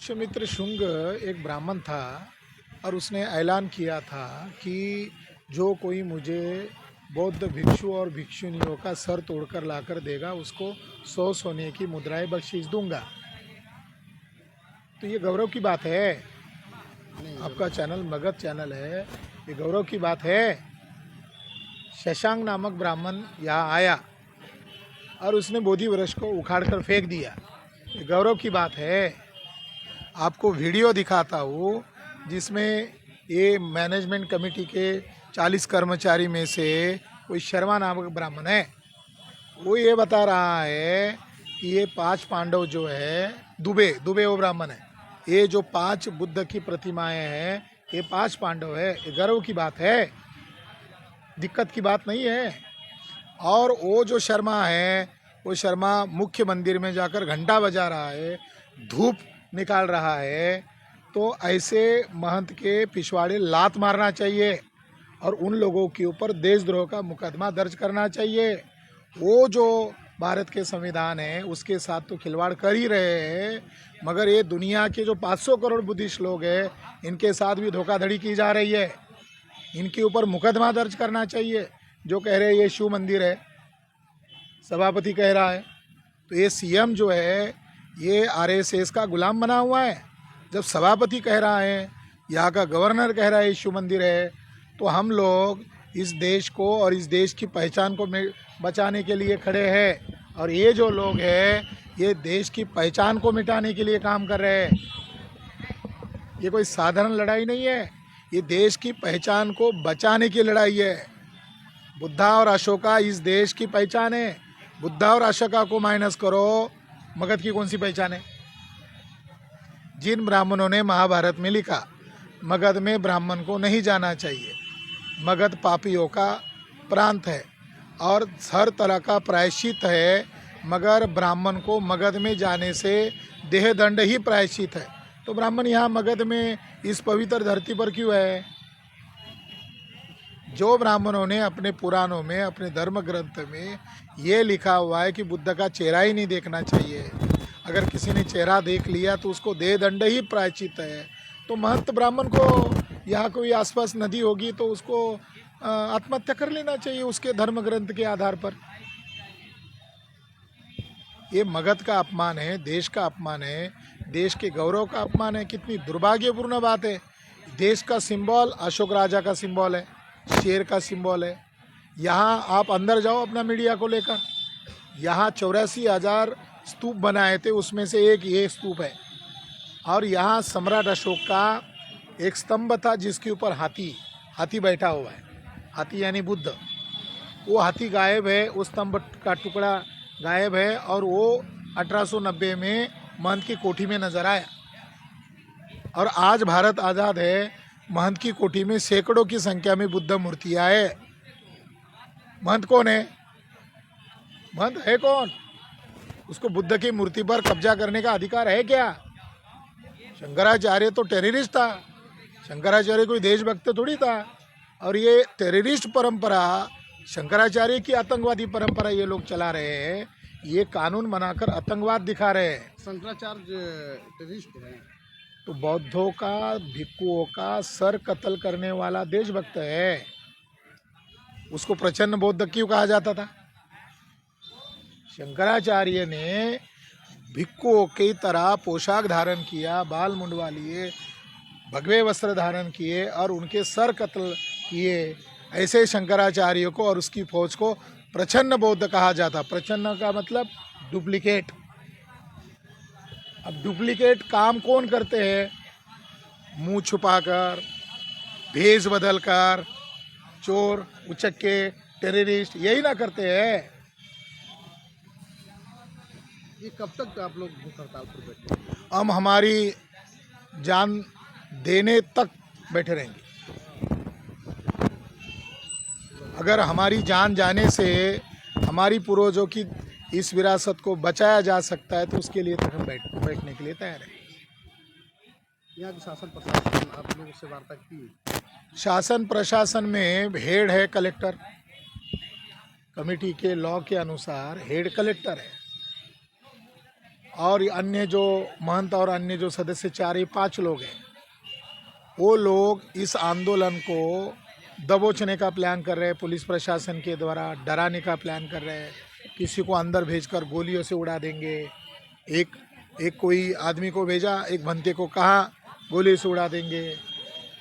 पुष्यमित्र शुंग एक ब्राह्मण था और उसने ऐलान किया था कि जो कोई मुझे बौद्ध भिक्षु और भिक्षुनियों का सर तोड़कर लाकर देगा उसको 100 सोने की मुद्राएं बख्शीश दूंगा। तो ये गौरव की बात है। आपका चैनल मगध चैनल है, ये गौरव की बात है। शशांक नामक ब्राह्मण यहाँ आया और उसने बोधि वृक्ष को उखाड़कर फेंक दिया, ये गौरव की बात है। आपको वीडियो दिखाता हूँ जिसमें ये मैनेजमेंट कमेटी के 40 कर्मचारी में से कोई शर्मा नामक ब्राह्मण है, वो ये बता रहा है कि ये 5 पांडव जो है, दुबे वो ब्राह्मण है, ये जो 5 बुद्ध की प्रतिमाएं हैं ये 5 पांडव है। ये गर्व की बात है, दिक्कत की बात नहीं है। और वो जो शर्मा है, वो शर्मा मुख्य मंदिर में जाकर घंटा बजा रहा है, धूप निकाल रहा है। तो ऐसे महंत के पिछवाड़े लात मारना चाहिए और उन लोगों के ऊपर देशद्रोह का मुकदमा दर्ज करना चाहिए। वो जो भारत के संविधान है उसके साथ तो खिलवाड़ कर ही रहे हैं, मगर ये दुनिया के जो 500 करोड़ बुद्धिस्ट लोग हैं इनके साथ भी धोखाधड़ी की जा रही है। इनके ऊपर मुकदमा दर्ज करना चाहिए। जो कह रहे हैं ये शिव मंदिर है, सभापति कह रहा है, तो ये सीएम जो है ये आरएसएस का गुलाम बना हुआ है। जब सभापति कह रहा है, यहाँ का गवर्नर कह रहा है शिव मंदिर है, तो हम लोग इस देश को और इस देश की पहचान को बचाने के लिए खड़े हैं। और ये जो लोग हैं ये देश की पहचान को मिटाने के लिए काम कर रहे हैं। ये कोई साधारण लड़ाई नहीं है, ये देश की पहचान को बचाने की लड़ाई है। बुद्धा और अशोका इस देश की पहचान है। बुद्धा और अशोका को माइनस करो, मगध की कौन सी पहचान है? जिन ब्राह्मणों ने महाभारत में लिखा मगध में ब्राह्मण को नहीं जाना चाहिए, मगध पापियों का प्रांत है और हर तरह का प्रायश्चित है, मगर ब्राह्मण को मगध में जाने से देहदंड ही प्रायश्चित है। तो ब्राह्मण यहाँ मगध में इस पवित्र धरती पर क्यों है? जो ब्राह्मणों ने अपने पुराणों में, अपने धर्म ग्रंथ में ये लिखा हुआ है कि बुद्ध का चेहरा ही नहीं देखना चाहिए, अगर किसी ने चेहरा देख लिया तो उसको देहदंड ही प्रायश्चित है। तो महंत ब्राह्मण को यहाँ कोई आसपास नदी होगी तो उसको आत्महत्या कर लेना चाहिए उसके धर्म ग्रंथ के आधार पर। ये मगध का अपमान है, देश का अपमान है, देश के गौरव का अपमान है। कितनी दुर्भाग्यपूर्ण बात है। देश का सिंबल अशोक राजा का सिंबल है, शेर का सिंबल है। यहाँ आप अंदर जाओ अपना मीडिया को लेकर, यहाँ 84,000 स्तूप बनाए थे, उसमें से एक ये स्तूप है। और यहाँ सम्राट अशोक का एक स्तंभ था जिसके ऊपर हाथी बैठा हुआ है। हाथी यानी बुद्ध। वो हाथी गायब है, उस स्तंभ का टुकड़ा गायब है और वो 1890 में महंत की कोठी में नजर आया। और आज भारत आज़ाद है, महंत की कोठी में सैकड़ों की संख्या में बुद्ध मूर्तियां है। महंत कौन है? महंत है कौन? उसको बुद्ध की मूर्ति पर कब्जा करने का अधिकार है क्या? शंकराचार्य तो टेररिस्ट था, शंकराचार्य कोई देशभक्त थोड़ी था। और ये टेररिस्ट परंपरा, शंकराचार्य की आतंकवादी परंपरा ये लोग चला रहे हैं। ये कानून बनाकर आतंकवाद दिखा रहे हैं। शंकराचार्य टेररिस्ट है तो बौद्धों का, भिक्षुओं का सर कत्ल करने वाला देशभक्त है। उसको प्रचन्न बौद्ध क्यों कहा जाता था? शंकराचार्य ने भिक्षुओं की तरह पोशाक धारण किया, बाल मुंडवा लिए, भगवे वस्त्र धारण किए और उनके सर कत्ल किए। ऐसे शंकराचार्य को और उसकी फौज को प्रचन्न बौद्ध कहा जाता। प्रचन्न का मतलब डुप्लीकेट। अब डुप्लीकेट काम कौन करते हैं? मुंह छुपाकर, भेष बदलकर, चोर, उचक्के, टेररिस्ट, यही ना करते हैं। ये कब तक आप लोग भूख हड़ताल पर बैठे? हम हमारी जान देने तक बैठे रहेंगे। अगर हमारी जान जाने से हमारी पूर्वजों की इस विरासत को बचाया जा सकता है तो उसके लिए तक हम बैठने के लिए तैयार हैं। यहाँ के शासन प्रशासन आप लोगों से वार्ता की? शासन प्रशासन में हेड है कलेक्टर, कमेटी के लॉ के अनुसार हेड कलेक्टर है और अन्य जो महंत और अन्य जो सदस्य 4 या 5 लोग हैं, वो लोग इस आंदोलन को दबोचने का प्लान कर रहे हैं। पुलिस प्रशासन के द्वारा डराने का प्लान कर रहे हैं। किसी को अंदर भेजकर गोलियों से उड़ा देंगे। एक एक कोई आदमी को भेजा, एक भंते को कहा गोली से उड़ा देंगे।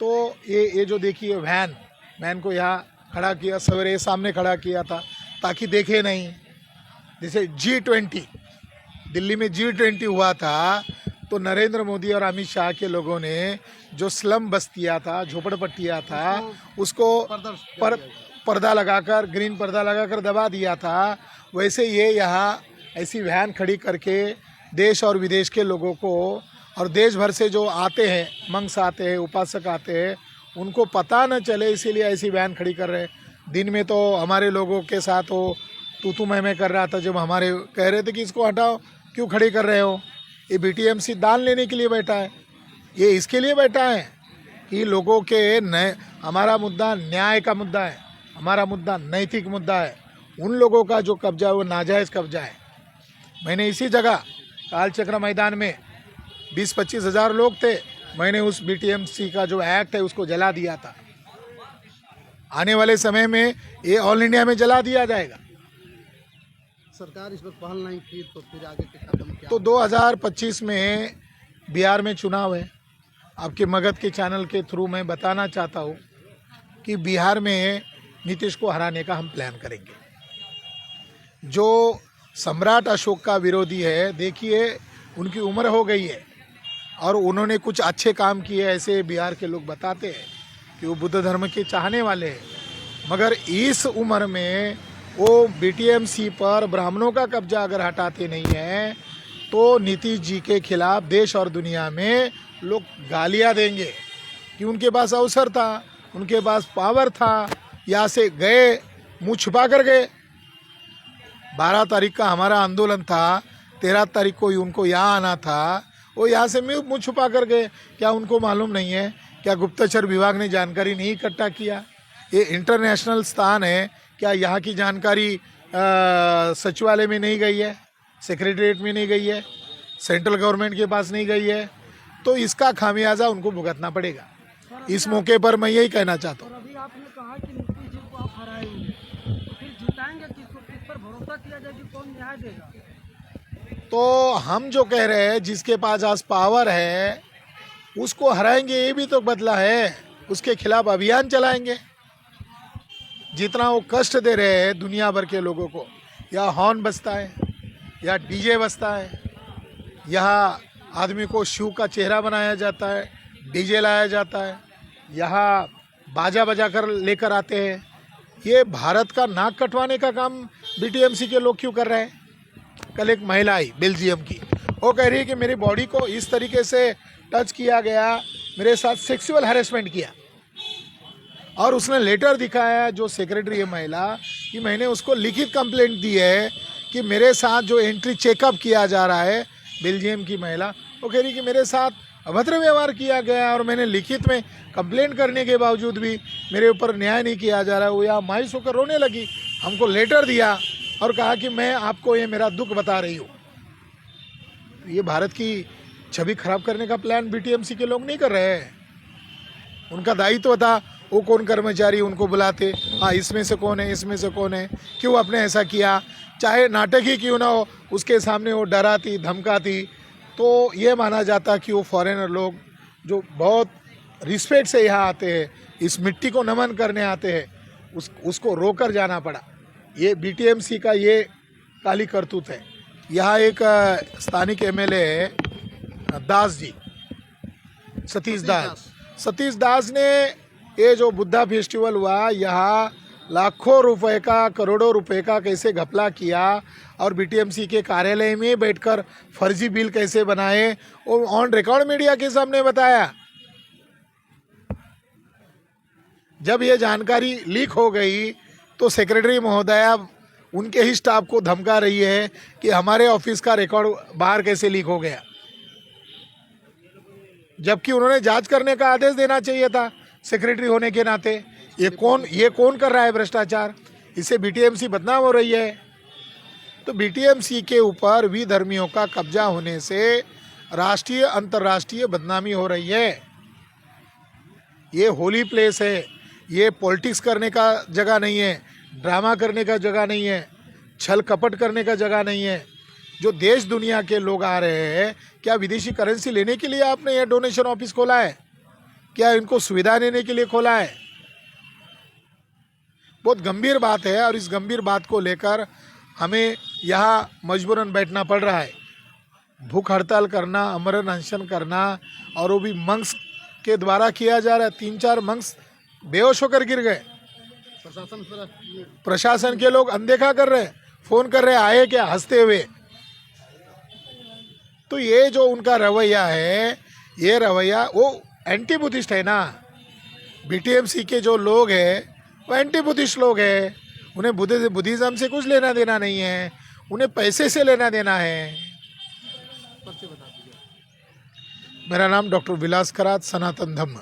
तो ये जो देखिए वैन को यहाँ खड़ा किया, सवेरे सामने खड़ा किया था ताकि देखे नहीं। जैसे G20 दिल्ली में G20 हुआ था, तो नरेंद्र मोदी और अमित शाह के लोगों ने जो स्लम बस्तियाँ था, झोपड़पट्टियाँ था, उसको पर्दा लगाकर, ग्रीन पर्दा लगाकर दबा दिया था। वैसे ये यहाँ ऐसी वैन खड़ी करके देश और विदेश के लोगों को और देश भर से जो आते हैं, मंक्स आते हैं, उपासक आते हैं, उनको पता न चले, इसीलिए ऐसी वैन खड़ी कर रहे हैं। दिन में तो हमारे लोगों के साथ वो तू मैं कर रहा था, जब हमारे कह रहे थे कि इसको हटाओ, क्यों खड़ी कर रहे हो। ये BTMC दान लेने के लिए बैठा है, ये इसके लिए बैठा है कि लोगों के हमारा मुद्दा न्याय का मुद्दा है, हमारा मुद्दा नैतिक मुद्दा है। उन लोगों का जो कब्जा है वो नाजायज़ कब्जा है। मैंने इसी जगह कालचक्र मैदान में 20-25 हज़ार लोग थे, मैंने उस BTMC का जो एक्ट है उसको जला दिया था। आने वाले समय में ये ऑल इंडिया में जला दिया जाएगा। सरकार इस पर पहल नहीं की तो फिर आगे के कदम क्या? तो 2025 में बिहार में चुनाव है। आपके मगध के चैनल के थ्रू मैं बताना चाहता हूँ कि बिहार में नीतीश को हराने का हम प्लान करेंगे। जो सम्राट अशोक का विरोधी है, देखिए उनकी उम्र हो गई है और उन्होंने कुछ अच्छे काम किए, ऐसे बिहार के लोग बताते हैं कि वो बुद्ध धर्म के चाहने वाले हैं। मगर इस उम्र में वो BTMC पर ब्राह्मणों का कब्जा अगर हटाते नहीं हैं तो नीतीश जी के खिलाफ देश और दुनिया में लोग गालियां देंगे कि उनके पास अवसर था, उनके पास पावर था, यहाँ से गए, मुँह छुपा कर गए। 12 तारीख का हमारा आंदोलन था, 13 तारीख को उनको यहाँ आना था, वो यहाँ से मुँह छुपा कर गए। क्या उनको मालूम नहीं है? क्या गुप्तचर विभाग ने जानकारी नहीं इकट्ठा किया? ये इंटरनेशनल स्थान है, क्या यहाँ की जानकारी सचिवालय में नहीं गई है, सेक्रेटरीट में नहीं गई है, सेंट्रल गवर्नमेंट के पास नहीं गई है? तो इसका खामियाजा उनको भुगतना पड़ेगा। इस मौके पर मैं यही कहना चाहता हूँ। अभी आपने कहा कि नीतीश जी को आप हराएंगे, तो फिर जिताएंगे किसको? किस पर भरोसा किया जाए कि कौन न्याय देगा? तो हम जो कह रहे हैं, जिसके पास आज पावर है उसको हराएंगे, ये भी तो बदला है। उसके खिलाफ अभियान चलाएंगे। जितना वो कष्ट दे रहे हैं दुनिया भर के लोगों को, या हॉर्न बजता है, या DJ बजता है, यहाँ आदमी को शिव का चेहरा बनाया जाता है, DJ लाया जाता है, यहाँ बाजा बजा कर लेकर आते हैं। ये भारत का नाक कटवाने का काम BTMC के लोग क्यों कर रहे हैं? कल एक महिला आई बेल्जियम की, वो कह रही है कि मेरी बॉडी को इस तरीके से टच किया गया, मेरे साथ सेक्सुअल हैरेसमेंट किया, और उसने लेटर दिखाया जो सेक्रेटरी है महिला कि मैंने उसको लिखित कंप्लेंट दी है कि मेरे साथ जो एंट्री चेकअप किया जा रहा है। बेल्जियम की महिला वो कह रही कि मेरे साथ अभद्र व्यवहार किया गया और मैंने लिखित में कंप्लेंट करने के बावजूद भी मेरे ऊपर न्याय नहीं किया जा रहा है। वो यहाँ मायूस होकर रोने लगी, हमको लेटर दिया और कहा कि मैं आपको ये मेरा दुख बता रही हूँ। ये भारत की छवि खराब करने का प्लान BTMC के लोग नहीं कर रहे हैं। उनका दायित्व था, वो कौन कर्मचारी उनको बुलाते, हाँ इसमें से कौन है, इसमें से कौन है, क्यों आपने ऐसा किया, चाहे नाटक ही क्यों ना हो, उसके सामने वो डराती धमकाती, तो ये माना जाता कि वो फॉरेनर लोग जो बहुत रिस्पेक्ट से यहाँ आते हैं, इस मिट्टी को नमन करने आते हैं, उसको रोकर जाना पड़ा। ये BTMC का ये काली करतूत है। यहाँ एक स्थानिक MLA है दास जी, सतीश दास ने ये जो बुद्धा फेस्टिवल हुआ, यहाँ लाखों रुपए का, करोड़ों रुपए का कैसे घपला किया और BTMC के कार्यालय में बैठकर फर्जी बिल कैसे बनाए, वो ऑन रिकॉर्ड मीडिया के सामने बताया। जब ये जानकारी लीक हो गई तो सेक्रेटरी महोदया उनके ही स्टाफ को धमका रही है कि हमारे ऑफिस का रिकॉर्ड बाहर कैसे लीक हो गया, जबकि उन्होंने जांच करने का आदेश देना चाहिए था सेक्रेटरी होने के नाते। ये कौन कर रहा है भ्रष्टाचार? इससे BTMC बदनाम हो रही है। तो बीटीएमसी के ऊपर विधर्मियों का कब्जा होने से राष्ट्रीय अंतर्राष्ट्रीय बदनामी हो रही है। ये होली प्लेस है, ये पॉलिटिक्स करने का जगह नहीं है, ड्रामा करने का जगह नहीं है, छल कपट करने का जगह नहीं है। जो देश दुनिया के लोग आ रहे हैं, क्या विदेशी करेंसी लेने के लिए आपने ये डोनेशन ऑफिस खोला है? क्या इनको सुविधा देने के लिए खोला है? बहुत गंभीर बात है और इस गंभीर बात को लेकर हमें यहाँ मजबूरन बैठना पड़ रहा है। भूख हड़ताल करना, अमरण अनशन करना, और वो भी मंक्स के द्वारा किया जा रहा है। 3-4 मंक्स बेहोश होकर गिर गए। प्रशासन के लोग अनदेखा कर रहे, फोन कर रहे, आए क्या, हंसते हुए। तो ये जो उनका रवैया है, ये रवैया वो एंटी बुद्धिस्ट है ना। बीटीएमसी के जो लोग हैं वो एंटी बुद्धिस्ट लोग हैं। उन्हें बुद्धिज्म से कुछ लेना देना नहीं है, उन्हें पैसे से लेना देना है। परिचय बता दीजिए। मेरा नाम डॉक्टर विलास करात, सनातन धम्म।